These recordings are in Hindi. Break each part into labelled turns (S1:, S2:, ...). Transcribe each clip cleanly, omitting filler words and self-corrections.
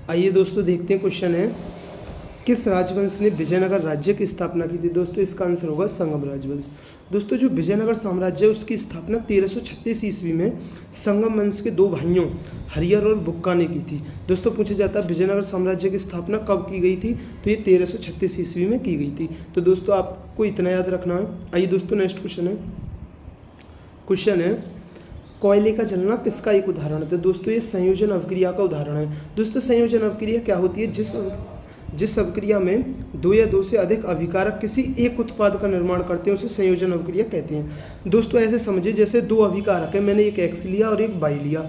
S1: आइए दोस्तों देखते हैं क्वेश्चन है, किस राजवंश ने विजयनगर राज्य की स्थापना की थी। दोस्तों इसका आंसर होगा संगम राजवंश। दोस्तों जो विजयनगर साम्राज्य है उसकी स्थापना 1336 ईस्वी में संगम वंश के दो भाइयों हरिहर और बुक्का ने की थी। दोस्तों पूछा जाता है विजयनगर साम्राज्य की स्थापना कब की गई थी, तो ये 1336 ईस्वी में की गई थी। तो दोस्तों आपको इतना याद रखना है। आइए दोस्तों नेक्स्ट क्वेश्चन है कोयले का जलना किसका एक उदाहरण है। तो दोस्तों ये संयोजन अवक्रिया का उदाहरण है। दोस्तों संयोजन अवक्रिया क्या होती है, जिस अवक्रिया में दो या दो से अधिक अभिकारक किसी एक उत्पाद का निर्माण करते हैं उसे संयोजन अवक्रिया कहते हैं। दोस्तों ऐसे समझिए जैसे दो अभिकारक है, मैंने एक एक्स लिया और एक वाई लिया,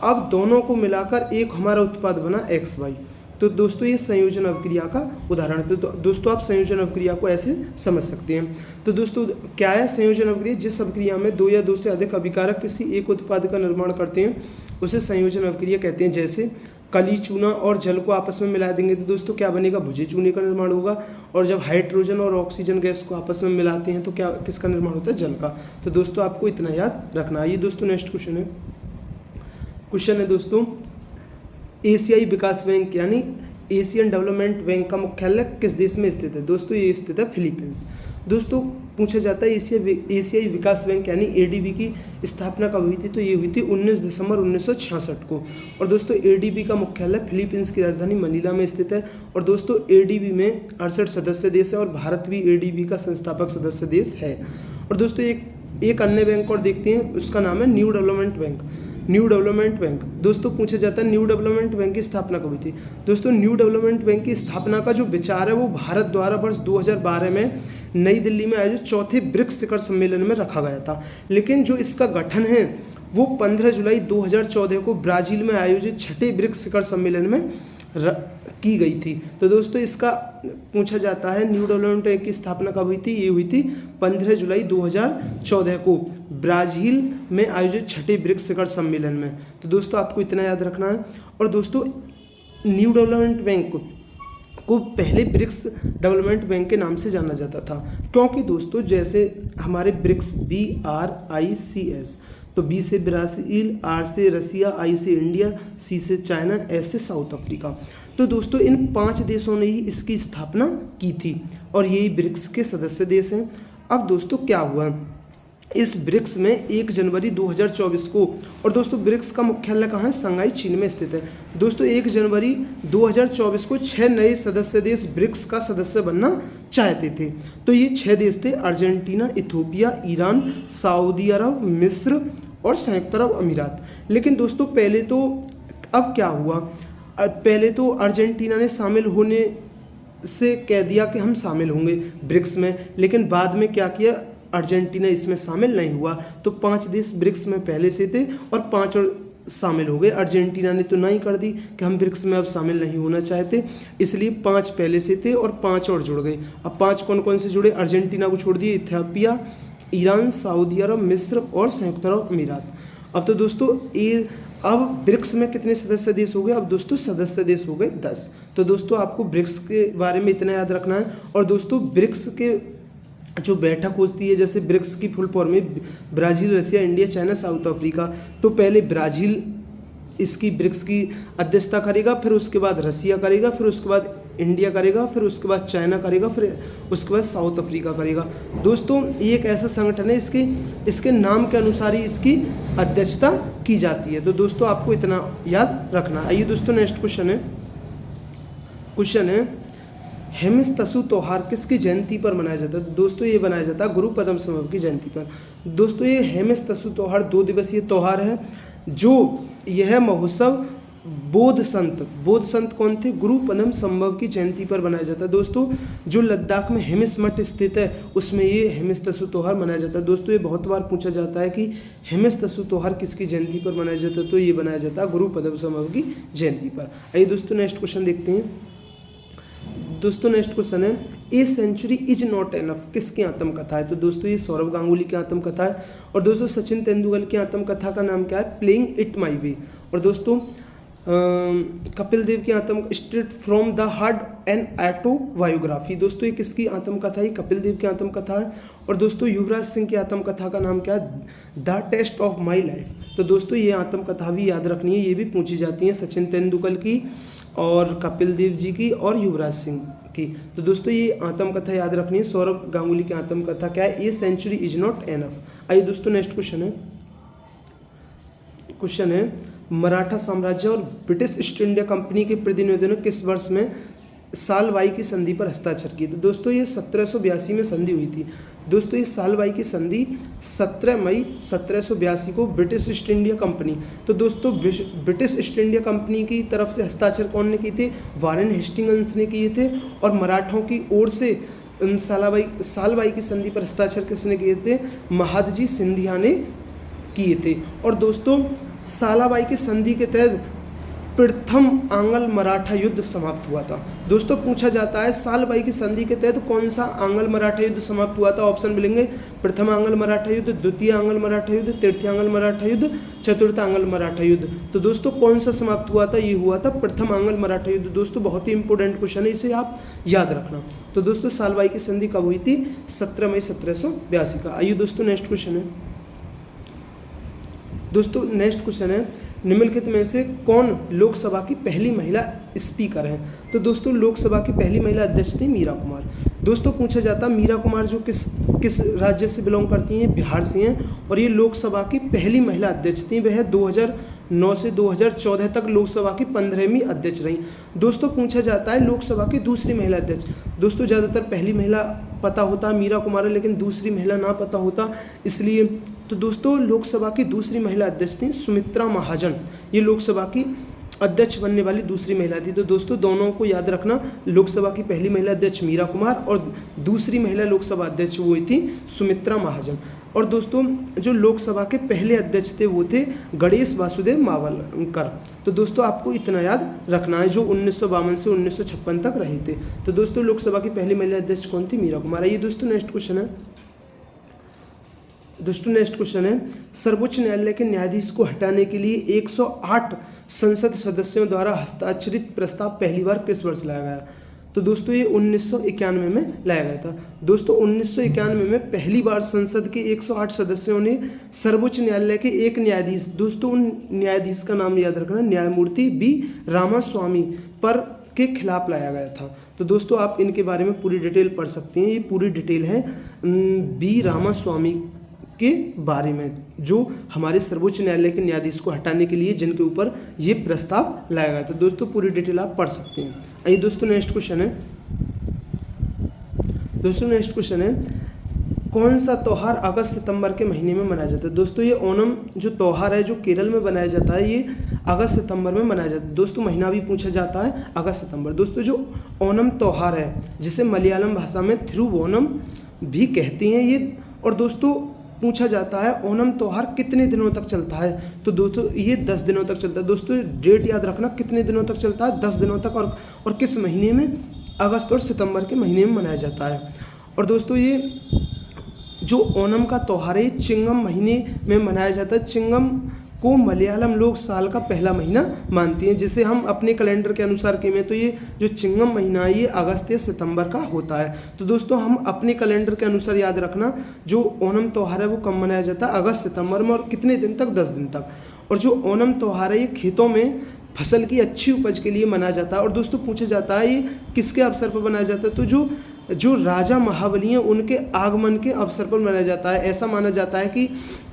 S1: अब दोनों को मिलाकर एक हमारा उत्पाद बना एक्स वाई। तो दोस्तों ये संयोजन अवक्रिया का उदाहरण है। तो दोस्तों आप संयोजन अवक्रिया को ऐसे समझ सकते हैं। तो दोस्तों क्या है संयोजन अवक्रिया, जिस अवक्रिया में दो या दो से अधिक अभिकारक किसी एक उत्पाद का निर्माण करते हैं उसे संयोजन अवक्रिया कहते हैं। जैसे कली चूना और जल को आपस में मिला देंगे तो दोस्तों क्या बनेगा, भुजे चूने का निर्माण होगा। और जब हाइड्रोजन और ऑक्सीजन गैस को आपस में मिलाते हैं तो क्या किसका निर्माण होता है, जल का। तो दोस्तों आपको इतना याद रखना। आइए दोस्तों नेक्स्ट क्वेश्चन है दोस्तों एशियाई विकास बैंक यानी एशियन डेवलपमेंट बैंक का मुख्यालय किस देश में स्थित है। दोस्तों ये स्थित है फिलीपींस। दोस्तों पूछा जाता है एशियाई विकास बैंक यानी एडीबी की स्थापना कब हुई थी, तो ये हुई थी 19 दिसंबर 1966 को। और दोस्तों एडीबी का मुख्यालय फिलीपींस की राजधानी मनीला में स्थित है। और दोस्तों एडीबी में 68 सदस्य देश है और भारत भी एडीबी का संस्थापक सदस्य देश है। और दोस्तों एक अन्य बैंक और देखते हैं, उसका नाम है न्यू डेवलपमेंट बैंक। दोस्तों पूछा जाता है न्यू डेवलपमेंट बैंक की स्थापना कब हुई थी। दोस्तों न्यू डेवलपमेंट बैंक की स्थापना का जो विचार है वो भारत द्वारा वर्ष 2012 में नई दिल्ली में आयोजित चौथे ब्रिक्स शिखर सम्मेलन में रखा गया था। लेकिन जो इसका गठन है वो 15 जुलाई 2014 को ब्राजील में आयोजित छठे ब्रिक्स शिखर सम्मेलन में की गई थी। तो दोस्तों इसका पूछा जाता है न्यू डेवलपमेंट बैंक की स्थापना कब हुई थी, ये हुई थी 15 जुलाई 2014 को ब्राजील में आयोजित छठे ब्रिक्स शिखर सम्मेलन में। तो दोस्तों आपको इतना याद रखना है। और दोस्तों न्यू डेवलपमेंट बैंक को पहले ब्रिक्स डेवलपमेंट बैंक के नाम से जाना जाता था, क्योंकि दोस्तों जैसे हमारे ब्रिक्स BRICS, तो बी से ब्राज़ील, आर से रसिया, आई से इंडिया, सी से चाइना, एस से साउथ अफ्रीका। तो दोस्तों इन 5 देशों ने ही इसकी स्थापना की थी और यही ब्रिक्स के सदस्य देश हैं। अब दोस्तों क्या हुआ, इस ब्रिक्स में 1 जनवरी 2024 को, और दोस्तों ब्रिक्स का मुख्यालय कहाँ है, शंघाई चीन में स्थित है। दोस्तों 1 जनवरी 2024 को 6 नए सदस्य देश ब्रिक्स का सदस्य बनना चाहते थे। तो ये 6 देश थे अर्जेंटीना, इथियोपिया, ईरान, सऊदी अरब, मिस्र और संयुक्त अरब अमीरात। लेकिन दोस्तों पहले तो अब क्या हुआ, पहले तो अर्जेंटीना ने शामिल होने से कह दिया कि हम शामिल होंगे ब्रिक्स में, लेकिन बाद में क्या किया, अर्जेंटीना इसमें शामिल नहीं हुआ। तो 5 देश ब्रिक्स में पहले से थे और 5 और शामिल हो गए। अर्जेंटीना ने तो नहीं कर दी कि हम ब्रिक्स में अब शामिल नहीं होना चाहते, इसलिए 5 पहले से थे और 5 और जुड़ गए। अब 5 कौन कौन से जुड़े, अर्जेंटीना को छोड़ दिए, इथियोपिया, ईरान, सऊदी अरब, मिस्र और संयुक्त अरब अमीरात। अब तो दोस्तों ये अब ब्रिक्स में कितने सदस्य देश हो गए, अब दोस्तों सदस्य देश हो गए 10। तो दोस्तों आपको ब्रिक्स के बारे में इतना याद रखना है। और दोस्तों ब्रिक्स के जो बैठक होती है, जैसे ब्रिक्स की फुल फॉर्म में ब्राज़ील, रसिया, इंडिया, चाइना, साउथ अफ्रीका, तो पहले ब्राज़ील इसकी ब्रिक्स की अध्यक्षता करेगा, फिर उसके बाद रसिया करेगा, फिर उसके बाद इंडिया करेगा, फिर उसके बाद चाइना करेगा, फिर उसके बाद साउथ अफ्रीका करेगा। दोस्तों ये एक ऐसा संगठन है, इसके नाम के अनुसार ही इसकी अध्यक्षता की जाती है। तो दोस्तों आपको इतना याद रखना। आइए दोस्तों नेक्स्ट क्वेश्चन है हेमिस्तसु त्यौहार किसकी जयंती पर मनाया जाता है। दोस्तों ये मनाया जाता है गुरु पद्म संभव की जयंती पर। दोस्तों ये हेमिस्तसु त्यौहार 2 दिवसीय त्यौहार है, जो यह महोत्सव बौद्ध संत कौन थे, गुरु पद्म संभव की जयंती पर मनाया जाता है। दोस्तों जो लद्दाख में हेमिस मठ स्थित है उसमें ये हेमिस्तसु त्यौहार मनाया जाता है। दोस्तों ये बहुत बार पूछा जाता है कि हेमिस्तसु त्यौहार किसकी जयंती पर मनाया जाता है, तो ये बनाया जाता है गुरु पद्म संभव की जयंती पर। आइए दोस्तों नेक्स्ट क्वेश्चन देखते हैं। दोस्तों नेक्स्ट क्वेश्चन है a century is not enough किसकी आत्मकथा है। तो दोस्तों ये सौरव गांगुली की आत्मकथा है। और दोस्तों सचिन तेंदुलकर की आत्मकथा का नाम क्या है, प्लेइंग इट माई वे। और दोस्तों कपिल देव की आत्मकथा from the heart and autobiography. दोस्तों ये किसकी आत्मकथा है? कपिल देव की आत्मकथा है। और दोस्तों युवराज सिंह की आत्मकथा का नाम क्या है? The test of my life. तो दोस्तों ये आत्मकथा भी याद रखनी है, ये भी पूछी जाती है सचिन तेंदुलकर की और कपिल देव जी की और युवराज सिंह की। तो दोस्तों ये आत्मकथा याद रखनी है। सौरभ गांगुली की आत्मकथा क्या है? A century is not enough. आइए दोस्तों नेक्स्ट क्वेश्चन है मराठा साम्राज्य और ब्रिटिश ईस्ट इंडिया कंपनी के प्रतिनिधियों ने किस वर्ष में सालवाई की संधि पर हस्ताक्षर किए? तो दोस्तों ये 1782 में संधि हुई थी। दोस्तों ये सालवाई की संधि 17 मई 1782 को ब्रिटिश ईस्ट इंडिया कंपनी, तो दोस्तों ब्रिटिश ईस्ट इंडिया कंपनी की तरफ से हस्ताक्षर कौन ने किए थे? वारेन हेस्टिंग्स ने किए थे। और मराठों की ओर से सालवाई की संधि पर हस्ताक्षर किसने किए थे? महादजी सिंधिया ने किए थे। और दोस्तों सालाबाई की संधि के तहत प्रथम आंग्ल मराठा युद्ध समाप्त हुआ था। दोस्तों पूछा जाता है सालबाई की संधि के तहत कौन सा आंग्ल मराठा युद्ध समाप्त हुआ था? ऑप्शन मिलेंगे प्रथम आंग्ल मराठा युद्ध, द्वितीय आंग्ल मराठा युद्ध, तृतीय आंग्ल मराठा युद्ध, चतुर्थ आंग्ल मराठा युद्ध। तो दोस्तों कौन सा समाप्त हुआ था? ये हुआ था प्रथम आंग्ल मराठा युद्ध। दोस्तों बहुत ही इंपॉर्टेंट क्वेश्चन है, इसे आप याद रखना। तो दोस्तों सालबाई की संधि कब हुई थी? 17 मई 1782 का। आइए दोस्तों नेक्स्ट क्वेश्चन है। दोस्तों नेक्स्ट क्वेश्चन है निम्नलिखित में से कौन लोकसभा की पहली महिला स्पीकर है? तो दोस्तों लोकसभा की पहली महिला अध्यक्ष थी मीरा कुमार। दोस्तों पूछा जाता है मीरा कुमार जो किस राज्य से बिलोंग करती हैं? बिहार से हैं। और ये लोकसभा की पहली महिला अध्यक्ष थी। वह 2009 से 2014 तक लोकसभा की 15वीं अध्यक्ष रही। दोस्तों पूछा जाता है लोकसभा की दूसरी महिला अध्यक्ष। दोस्तों ज़्यादातर पहली महिला पता होता है मीरा कुमार है, लेकिन दूसरी महिला ना पता होता, इसलिए। तो दोस्तों लोकसभा की दूसरी महिला अध्यक्ष थी सुमित्रा महाजन। ये लोकसभा की अध्यक्ष बनने वाली दूसरी महिला थी। तो दोस्तों दोनों को याद रखना, लोकसभा की पहली महिला अध्यक्ष मीरा कुमार और दूसरी महिला लोकसभा अध्यक्ष वो थी सुमित्रा महाजन। और दोस्तों जो लोकसभा के पहले अध्यक्ष थे वो थे गणेश वासुदेव मावलकर। तो दोस्तों आपको इतना याद रखना है, जो 1952 से 1956 तक रहे थे। तो दोस्तों लोकसभा की पहली महिला अध्यक्ष कौन थी? मीरा कुमार। ये दोस्तों नेक्स्ट क्वेश्चन है सर्वोच्च न्यायालय के न्यायाधीश को हटाने के लिए 108 संसद सदस्यों द्वारा हस्ताक्षरित प्रस्ताव पहली बार किस वर्ष लाया गया? तो दोस्तों ये 1991 में लाया गया था। दोस्तों 1991 में पहली बार संसद के 108 सदस्यों ने सर्वोच्च न्यायालय के एक न्यायाधीश, दोस्तों उन न्यायाधीश का नाम याद रखना, न्यायमूर्ति बी रामास्वामी पर के खिलाफ लाया गया था। तो दोस्तों आप इनके बारे में पूरी डिटेल पढ़ सकते हैं। ये पूरी डिटेल है बी रामास्वामी के बारे में, जो हमारे सर्वोच्च न्यायालय के न्यायाधीश को हटाने के लिए जिनके ऊपर ये प्रस्ताव लाया गया था। दोस्तों पूरी डिटेल आप पढ़ सकते हैं। आइए दोस्तों नेक्स्ट क्वेश्चन है कौन सा त्यौहार अगस्त सितंबर के महीने में मनाया जाता है? दोस्तों ये ओणम जो त्यौहार है जो केरल में बनाया जाता है, ये अगस्त सितंबर में मनाया जाता है। दोस्तों महीना भी पूछा जाता है अगस्त सितंबर। दोस्तों जो ओणम त्यौहार है जिसे मलयालम भाषा में थिरुवोणम भी कहते हैं ये, और दोस्तों पूछा जाता है ओणम त्यौहार कितने दिनों तक चलता है? तो दोस्तों ये 10 दिनों तक चलता है। दोस्तों डेट याद रखना, कितने दिनों तक चलता है? 10 दिनों तक। और किस महीने में? अगस्त और सितंबर के महीने में मनाया जाता है। और दोस्तों ये जो ओणम का त्यौहार है चिंगम महीने में मनाया जाता है। चिंगम को मलयालम लोग साल का पहला महीना मानती हैं, जिसे हम अपने कैलेंडर के अनुसार कीमें तो ये जो चिंगम महीना है ये अगस्त या सितंबर का होता है। तो दोस्तों हम अपने कैलेंडर के अनुसार याद रखना, जो ओणम त्यौहार है वो कब मनाया जाता है? अगस्त सितंबर में। और कितने दिन तक? 10 दिन तक। और जो ओणम त्यौहार है ये खेतों में फसल की अच्छी उपज के लिए मनाया जाता है। और दोस्तों पूछा जाता है ये किसके अवसर पर मनाया जाता है? तो जो राजा महाबली हैं उनके आगमन के अवसर पर मनाया जाता है। ऐसा माना जाता है कि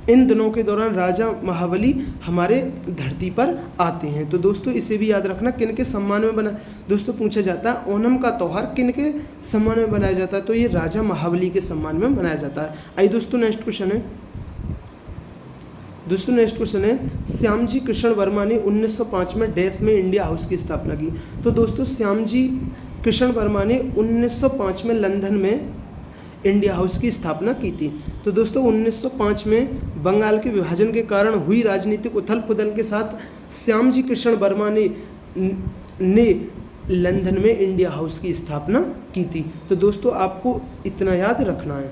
S1: इन दिनों के दौरान राजा महाबली हमारे धरती पर आते हैं। तो दोस्तों इसे भी याद रखना, किन के सम्मान में बना। दोस्तों पूछा जाता है ओणम का त्यौहार किन के सम्मान में बनाया जाता है? तो ये राजा महाबली के सम्मान में मनाया जाता है। आइए दोस्तों नेक्स्ट क्वेश्चन है श्यामजी कृष्ण वर्मा ने 1905 में डैश में इंडिया हाउस की स्थापना की। तो दोस्तों श्यामजी कृष्ण वर्मा ने 1905 में लंदन में इंडिया हाउस की स्थापना की थी। तो दोस्तों 1905 में बंगाल के विभाजन के कारण हुई राजनीतिक उथल पुथल के साथ श्यामजी कृष्ण वर्मा ने लंदन में इंडिया हाउस की स्थापना की थी। तो दोस्तों आपको इतना याद रखना है।